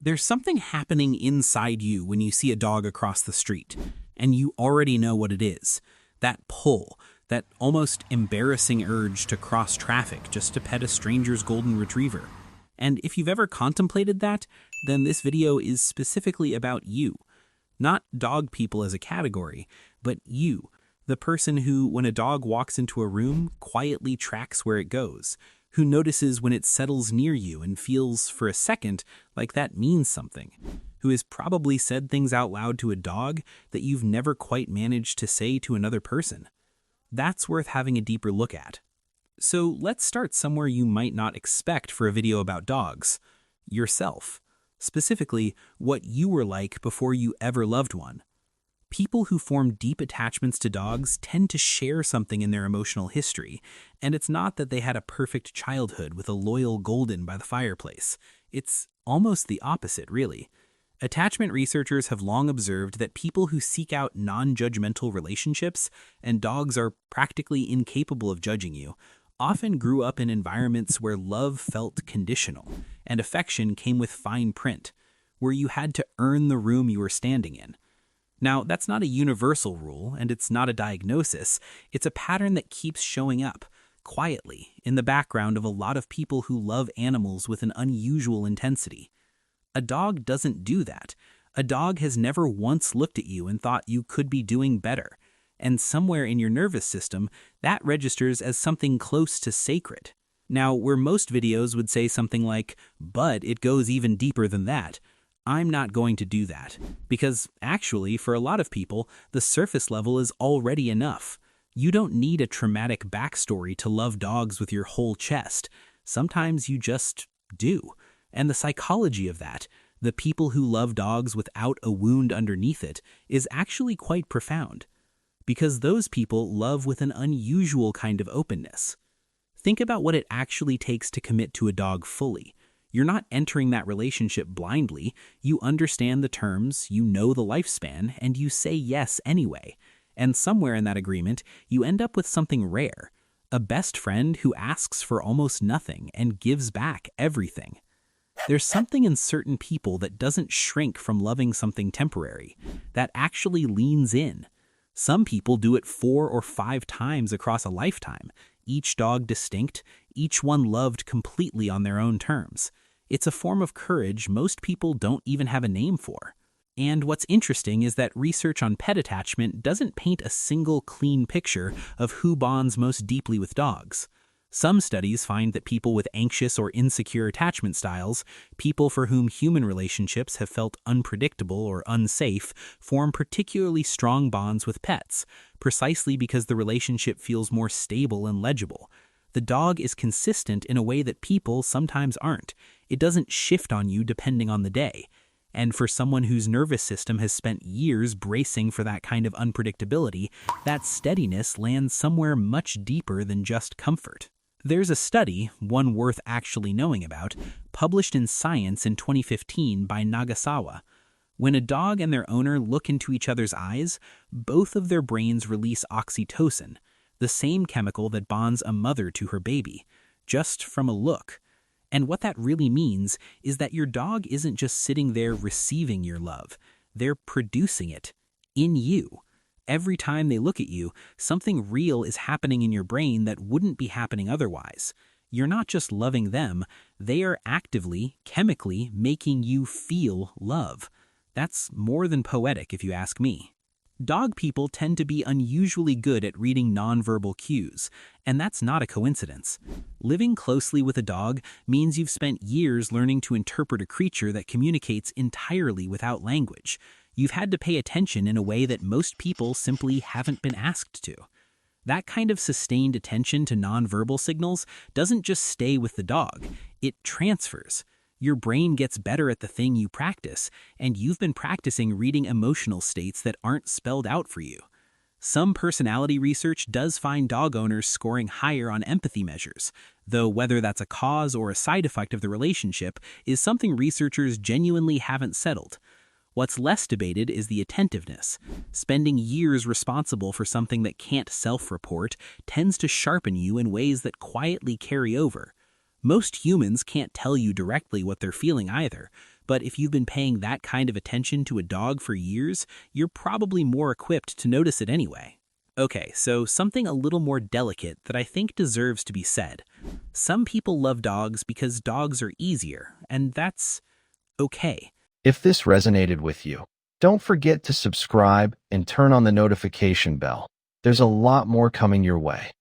There's something happening inside you when you see a dog across the street, and you already know what it is. That pull, that almost embarrassing urge to cross traffic just to pet a stranger's golden retriever. And if you've ever contemplated that, then this video is specifically about you. Not dog people as a category, but you, the person who, when a dog walks into a room, quietly tracks where it goes, who notices when it settles near you and feels, for a second, like that means something, who has probably said things out loud to a dog that you've never quite managed to say to another person. That's worth having a deeper look at. So let's start somewhere you might not expect for a video about dogs. Yourself. Specifically, what you were like before you ever loved one. People who form deep attachments to dogs tend to share something in their emotional history, and it's not that they had a perfect childhood with a loyal golden by the fireplace. It's almost the opposite, really. Attachment researchers have long observed that people who seek out non-judgmental relationships, and dogs are practically incapable of judging you, often grew up in environments where love felt conditional, and affection came with fine print, where you had to earn the room you were standing in. Now, that's not a universal rule, and it's not a diagnosis. It's a pattern that keeps showing up, quietly, in the background of a lot of people who love animals with an unusual intensity. A dog doesn't do that. A dog has never once looked at you and thought you could be doing better. And somewhere in your nervous system, that registers as something close to sacred. Now, where most videos would say something like, but it goes even deeper than that, I'm not going to do that, because actually, for a lot of people, the surface level is already enough. You don't need a traumatic backstory to love dogs with your whole chest. Sometimes you just do. And the psychology of that, the people who love dogs without a wound underneath it, is actually quite profound. Because those people love with an unusual kind of openness. Think about what it actually takes to commit to a dog fully. You're not entering that relationship blindly. You understand the terms, you know the lifespan, and you say yes anyway. And somewhere in that agreement, you end up with something rare. A best friend who asks for almost nothing and gives back everything. There's something in certain people that doesn't shrink from loving something temporary, that actually leans in. Some people do it 4 or 5 times across a lifetime, each dog distinct, each one loved completely on their own terms. It's a form of courage most people don't even have a name for. And what's interesting is that research on pet attachment doesn't paint a single clean picture of who bonds most deeply with dogs. Some studies find that people with anxious or insecure attachment styles, people for whom human relationships have felt unpredictable or unsafe, form particularly strong bonds with pets, precisely because the relationship feels more stable and legible. The dog is consistent in a way that people sometimes aren't. It doesn't shift on you depending on the day. And for someone whose nervous system has spent years bracing for that kind of unpredictability, that steadiness lands somewhere much deeper than just comfort. There's a study, one worth actually knowing about, published in Science in 2015 by Nagasawa. When a dog and their owner look into each other's eyes, both of their brains release oxytocin, the same chemical that bonds a mother to her baby, just from a look. And what that really means is that your dog isn't just sitting there receiving your love, they're producing it in you. Every time they look at you, something real is happening in your brain that wouldn't be happening otherwise. You're not just loving them, they are actively, chemically making you feel love. That's more than poetic if you ask me. Dog people tend to be unusually good at reading nonverbal cues, and that's not a coincidence. Living closely with a dog means you've spent years learning to interpret a creature that communicates entirely without language. You've had to pay attention in a way that most people simply haven't been asked to. That kind of sustained attention to nonverbal signals doesn't just stay with the dog, it transfers. Your brain gets better at the thing you practice, and you've been practicing reading emotional states that aren't spelled out for you. Some personality research does find dog owners scoring higher on empathy measures, though whether that's a cause or a side effect of the relationship is something researchers genuinely haven't settled. What's less debated is the attentiveness. Spending years responsible for something that can't self-report tends to sharpen you in ways that quietly carry over. Most humans can't tell you directly what they're feeling either, But if you've been paying that kind of attention to a dog for years, you're probably more equipped to notice it anyway. Okay, so something a little more delicate that I think deserves to be said. Some people love dogs because dogs are easier, and that's okay. If this resonated with you, don't forget to subscribe and turn on the notification bell. There's a lot more coming your way.